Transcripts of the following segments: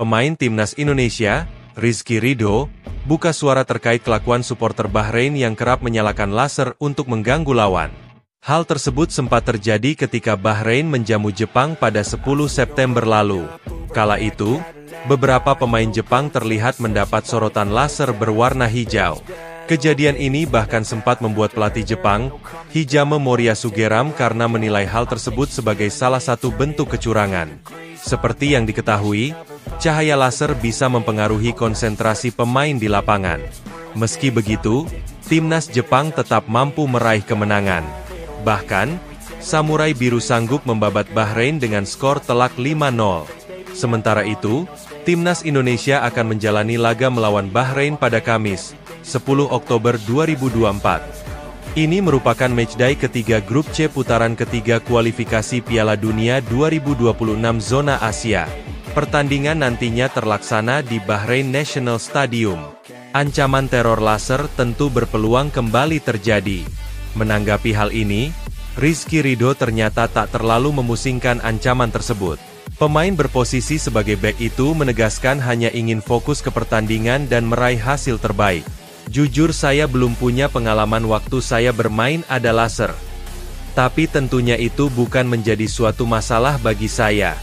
Pemain timnas Indonesia, Rizky Ridho, buka suara terkait kelakuan supporter Bahrain yang kerap menyalakan laser untuk mengganggu lawan. Hal tersebut sempat terjadi ketika Bahrain menjamu Jepang pada 10 September lalu. Kala itu, beberapa pemain Jepang terlihat mendapat sorotan laser berwarna hijau. Kejadian ini bahkan sempat membuat pelatih Jepang, Hijame Moriya Sugeram karena menilai hal tersebut sebagai salah satu bentuk kecurangan. Seperti yang diketahui, cahaya laser bisa mempengaruhi konsentrasi pemain di lapangan. Meski begitu, timnas Jepang tetap mampu meraih kemenangan. Bahkan, Samurai Biru sanggup membabat Bahrain dengan skor telak 5-0. Sementara itu, timnas Indonesia akan menjalani laga melawan Bahrain pada Kamis, 10 Oktober 2024. Ini merupakan matchday ketiga grup C putaran ketiga kualifikasi Piala Dunia 2026 zona Asia. Pertandingan nantinya terlaksana di Bahrain National Stadium. Ancaman teror laser tentu berpeluang kembali terjadi. Menanggapi hal ini, Rizky Ridho ternyata tak terlalu memusingkan ancaman tersebut. Pemain berposisi sebagai bek itu menegaskan hanya ingin fokus ke pertandingan dan meraih hasil terbaik. Jujur saya belum punya pengalaman waktu saya bermain ada laser. Tapi tentunya itu bukan menjadi suatu masalah bagi saya.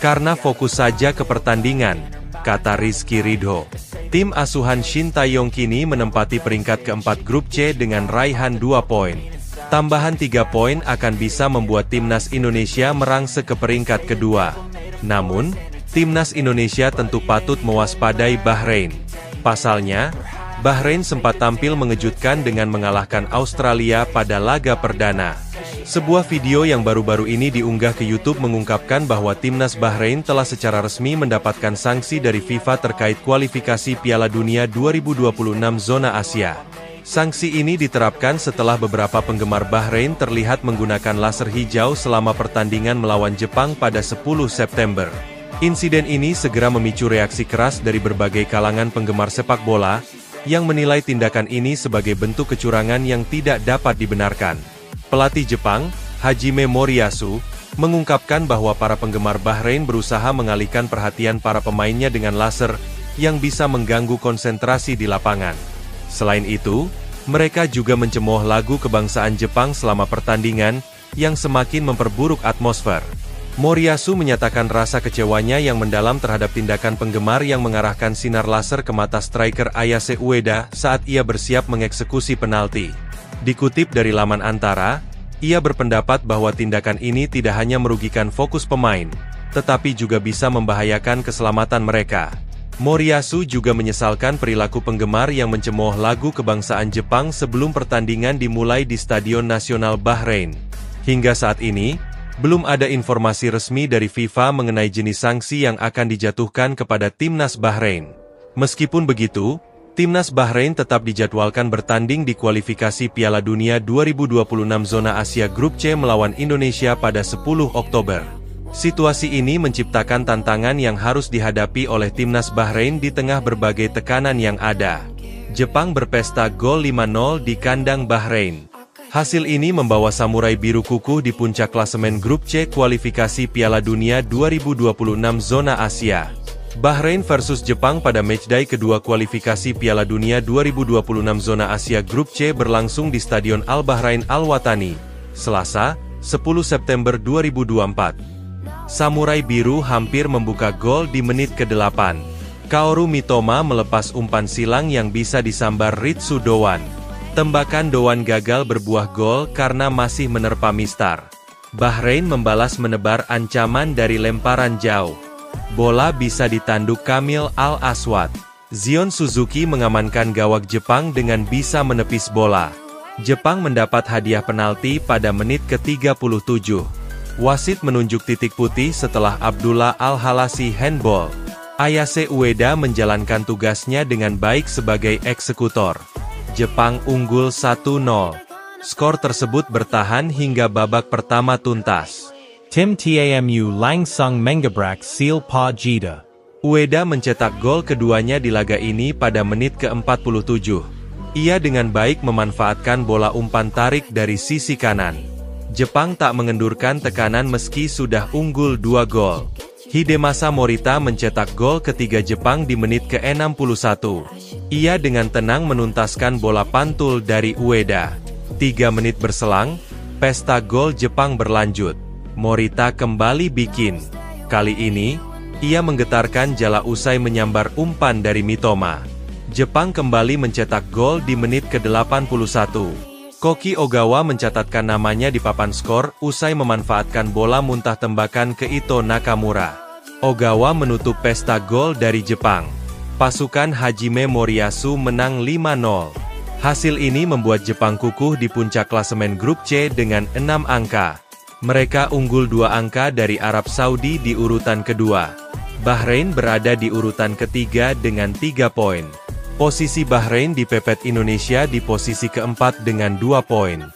Karena fokus saja ke pertandingan, kata Rizky Ridho. Tim asuhan Shin Tae-yong kini menempati peringkat keempat grup C dengan raihan 2 poin. Tambahan 3 poin akan bisa membuat timnas Indonesia merangsek ke peringkat kedua. Namun, timnas Indonesia tentu patut mewaspadai Bahrain. Pasalnya, Bahrain sempat tampil mengejutkan dengan mengalahkan Australia pada laga perdana. Sebuah video yang baru-baru ini diunggah ke YouTube mengungkapkan bahwa timnas Bahrain telah secara resmi mendapatkan sanksi dari FIFA terkait kualifikasi Piala Dunia 2026 zona Asia. Sanksi ini diterapkan setelah beberapa penggemar Bahrain terlihat menggunakan laser hijau selama pertandingan melawan Jepang pada 10 September. Insiden ini segera memicu reaksi keras dari berbagai kalangan penggemar sepak bola, yang menilai tindakan ini sebagai bentuk kecurangan yang tidak dapat dibenarkan. Pelatih Jepang, Hajime Moriyasu, mengungkapkan bahwa para penggemar Bahrain berusaha mengalihkan perhatian para pemainnya dengan laser, yang bisa mengganggu konsentrasi di lapangan. Selain itu, mereka juga mencemooh lagu kebangsaan Jepang selama pertandingan, yang semakin memperburuk atmosfer. Moriyasu menyatakan rasa kecewanya yang mendalam terhadap tindakan penggemar yang mengarahkan sinar laser ke mata striker Ayase Ueda saat ia bersiap mengeksekusi penalti. Dikutip dari laman Antara, ia berpendapat bahwa tindakan ini tidak hanya merugikan fokus pemain, tetapi juga bisa membahayakan keselamatan mereka. Moriyasu juga menyesalkan perilaku penggemar yang mencemooh lagu kebangsaan Jepang sebelum pertandingan dimulai di Stadion Nasional Bahrain. Hingga saat ini, belum ada informasi resmi dari FIFA mengenai jenis sanksi yang akan dijatuhkan kepada timnas Bahrain. Meskipun begitu, timnas Bahrain tetap dijadwalkan bertanding di kualifikasi Piala Dunia 2026 zona Asia Grup C melawan Indonesia pada 10 Oktober. Situasi ini menciptakan tantangan yang harus dihadapi oleh timnas Bahrain di tengah berbagai tekanan yang ada. Jepang berpesta gol 5-0 di kandang Bahrain. Hasil ini membawa Samurai Biru kukuh di puncak klasemen Grup C kualifikasi Piala Dunia 2026 zona Asia. Bahrain versus Jepang pada matchday kedua kualifikasi Piala Dunia 2026 zona Asia Grup C berlangsung di Stadion Al Bahrain Al Watani, Selasa, 10 September 2024. Samurai Biru hampir membuka gol di menit ke-8. Kaoru Mitoma melepas umpan silang yang bisa disambar Ritsu Doan. Tembakan Doan gagal berbuah gol karena masih menerpa mistar. Bahrain membalas menebar ancaman dari lemparan jauh. Bola bisa ditanduk Kamil Al-Aswad. Zion Suzuki mengamankan gawang Jepang dengan bisa menepis bola. Jepang mendapat hadiah penalti pada menit ke-37. Wasit menunjuk titik putih setelah Abdullah Al-Halasi handball. Ayase Ueda menjalankan tugasnya dengan baik sebagai eksekutor. Jepang unggul 1-0. Skor tersebut bertahan hingga babak pertama tuntas. Tim Tamu langsung mengebrak seal Pa Jida. Ueda mencetak gol keduanya di laga ini pada menit ke-47. Ia dengan baik memanfaatkan bola umpan tarik dari sisi kanan. Jepang tak mengendurkan tekanan meski sudah unggul 2 gol. Hidemasa Morita mencetak gol ketiga Jepang di menit ke-61. Ia dengan tenang menuntaskan bola pantul dari Ueda. 3 menit berselang, pesta gol Jepang berlanjut. Morita kembali bikin. Kali ini, ia menggetarkan jala usai menyambar umpan dari Mitoma. Jepang kembali mencetak gol di menit ke-81. Koki Ogawa mencatatkan namanya di papan skor usai memanfaatkan bola muntah tembakan ke Ito Nakamura. Ogawa menutup pesta gol dari Jepang. Pasukan Hajime Moriyasu menang 5-0. Hasil ini membuat Jepang kukuh di puncak klasemen grup C dengan 6 angka. Mereka unggul 2 angka dari Arab Saudi di urutan kedua. Bahrain berada di urutan ketiga dengan 3 poin. Posisi Bahrain dipepet Indonesia di posisi keempat dengan 2 poin.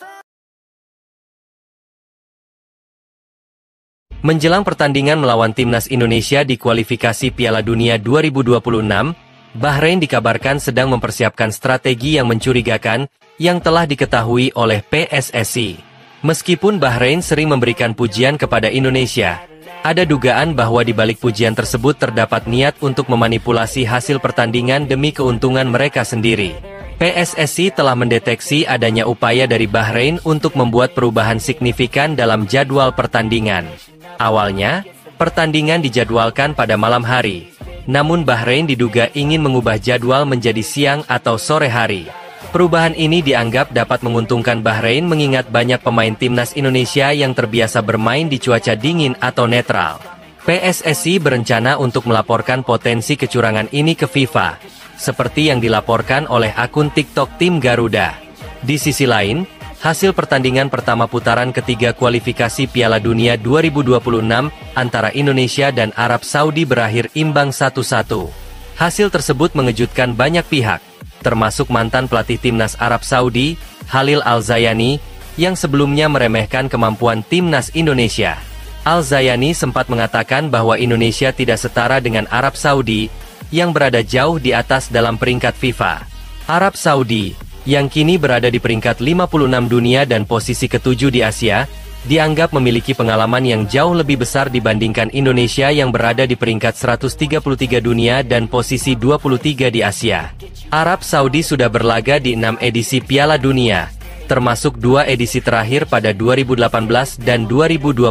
Menjelang pertandingan melawan timnas Indonesia di kualifikasi Piala Dunia 2026, Bahrain dikabarkan sedang mempersiapkan strategi yang mencurigakan yang telah diketahui oleh PSSI. Meskipun Bahrain sering memberikan pujian kepada Indonesia, ada dugaan bahwa di balik pujian tersebut terdapat niat untuk memanipulasi hasil pertandingan demi keuntungan mereka sendiri. PSSI telah mendeteksi adanya upaya dari Bahrain untuk membuat perubahan signifikan dalam jadwal pertandingan. Awalnya, pertandingan dijadwalkan pada malam hari. Namun Bahrain diduga ingin mengubah jadwal menjadi siang atau sore hari. Perubahan ini dianggap dapat menguntungkan Bahrain mengingat banyak pemain timnas Indonesia yang terbiasa bermain di cuaca dingin atau netral. PSSI berencana untuk melaporkan potensi kecurangan ini ke FIFA, seperti yang dilaporkan oleh akun TikTok tim Garuda. Di sisi lain, hasil pertandingan pertama putaran ketiga kualifikasi Piala Dunia 2026 antara Indonesia dan Arab Saudi berakhir imbang 1-1. Hasil tersebut mengejutkan banyak pihak, termasuk mantan pelatih timnas Arab Saudi, Halil Al-Zayani, yang sebelumnya meremehkan kemampuan timnas Indonesia. Al-Zayani sempat mengatakan bahwa Indonesia tidak setara dengan Arab Saudi, yang berada jauh di atas dalam peringkat FIFA. Arab Saudi, yang kini berada di peringkat 56 dunia dan posisi ke-7 di Asia, dianggap memiliki pengalaman yang jauh lebih besar dibandingkan Indonesia yang berada di peringkat 133 dunia dan posisi 23 di Asia. Arab Saudi sudah berlaga di 6 edisi Piala Dunia, termasuk 2 edisi terakhir pada 2018 dan 2022.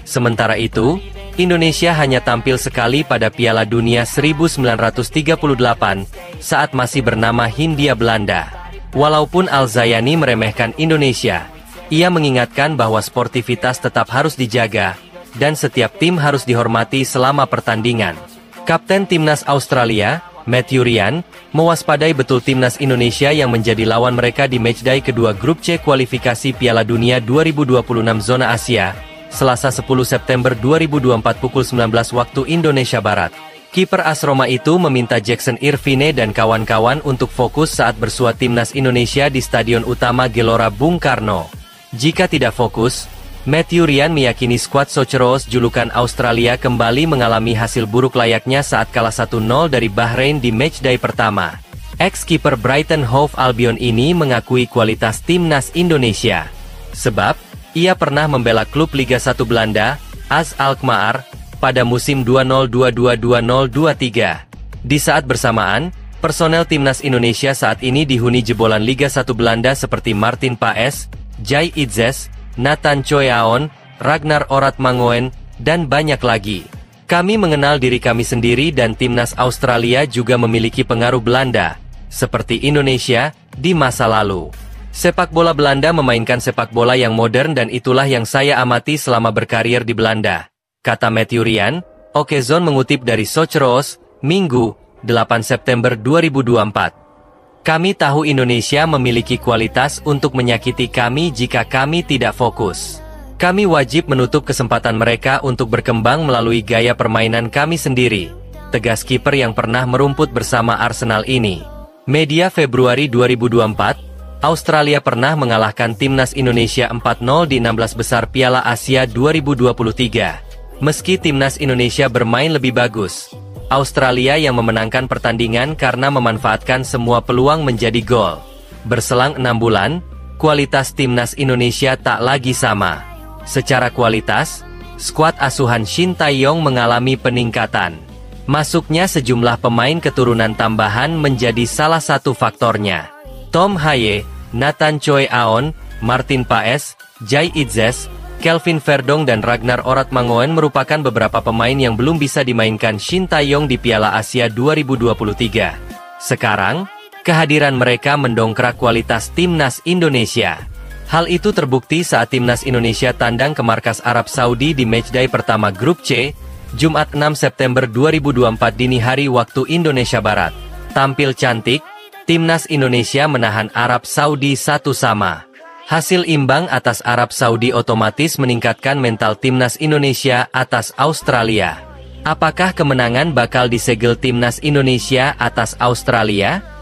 Sementara itu, Indonesia hanya tampil sekali pada Piala Dunia 1938 saat masih bernama Hindia Belanda. Walaupun Al-Zayani meremehkan Indonesia, ia mengingatkan bahwa sportivitas tetap harus dijaga, dan setiap tim harus dihormati selama pertandingan. Kapten Timnas Australia, Matthew Ryan, mewaspadai betul Timnas Indonesia yang menjadi lawan mereka di matchday kedua grup C kualifikasi Piala Dunia 2026 zona Asia, Selasa 10 September 2024 pukul 19 waktu Indonesia Barat. Kiper AS Roma itu meminta Jackson Irvine dan kawan-kawan untuk fokus saat bersua Timnas Indonesia di Stadion Utama Gelora Bung Karno. Jika tidak fokus, Matthew Ryan meyakini skuad Socceroos julukan Australia kembali mengalami hasil buruk layaknya saat kalah 1-0 dari Bahrain di matchday pertama. Ex-kiper Brighton Hove Albion ini mengakui kualitas Timnas Indonesia. Sebab, ia pernah membela klub Liga 1 Belanda, AS Alkmaar, pada musim 2022-2023. Di saat bersamaan, personel Timnas Indonesia saat ini dihuni jebolan Liga 1 Belanda seperti Martin Paes, Jai Itzes, Nathan Choyaon, Ragnar Oratmangoen, dan banyak lagi. Kami mengenal diri kami sendiri dan Timnas Australia juga memiliki pengaruh Belanda, seperti Indonesia, di masa lalu. Sepak bola Belanda memainkan sepak bola yang modern dan itulah yang saya amati selama berkarir di Belanda, kata Matthew Ryan. Okezon mengutip dari Socceroos, Minggu, 8 September 2024. Kami tahu Indonesia memiliki kualitas untuk menyakiti kami jika kami tidak fokus. Kami wajib menutup kesempatan mereka untuk berkembang melalui gaya permainan kami sendiri, tegas kiper yang pernah merumput bersama Arsenal ini. Media Februari 2024, Australia pernah mengalahkan Timnas Indonesia 4-0 di 16 besar Piala Asia 2023. Meski Timnas Indonesia bermain lebih bagus, Australia yang memenangkan pertandingan karena memanfaatkan semua peluang menjadi gol. Berselang 6 bulan, kualitas Timnas Indonesia tak lagi sama. Secara kualitas, skuad asuhan Shin Tae-yong mengalami peningkatan. Masuknya sejumlah pemain keturunan tambahan menjadi salah satu faktornya. Tom Haye, Nathan Choi Aon, Martin Paes, Jai Itzes, Kelvin Verdong dan Ragnar Oratmangoen merupakan beberapa pemain yang belum bisa dimainkan Shin Tae-yong di Piala Asia 2023. Sekarang, kehadiran mereka mendongkrak kualitas timnas Indonesia. Hal itu terbukti saat timnas Indonesia tandang ke markas Arab Saudi di matchday pertama Grup C, Jumat 6 September 2024 dini hari waktu Indonesia Barat. Tampil cantik, timnas Indonesia menahan Arab Saudi 1-1. Hasil imbang atas Arab Saudi otomatis meningkatkan mental timnas Indonesia atas Australia. Apakah kemenangan bakal disegel timnas Indonesia atas Australia?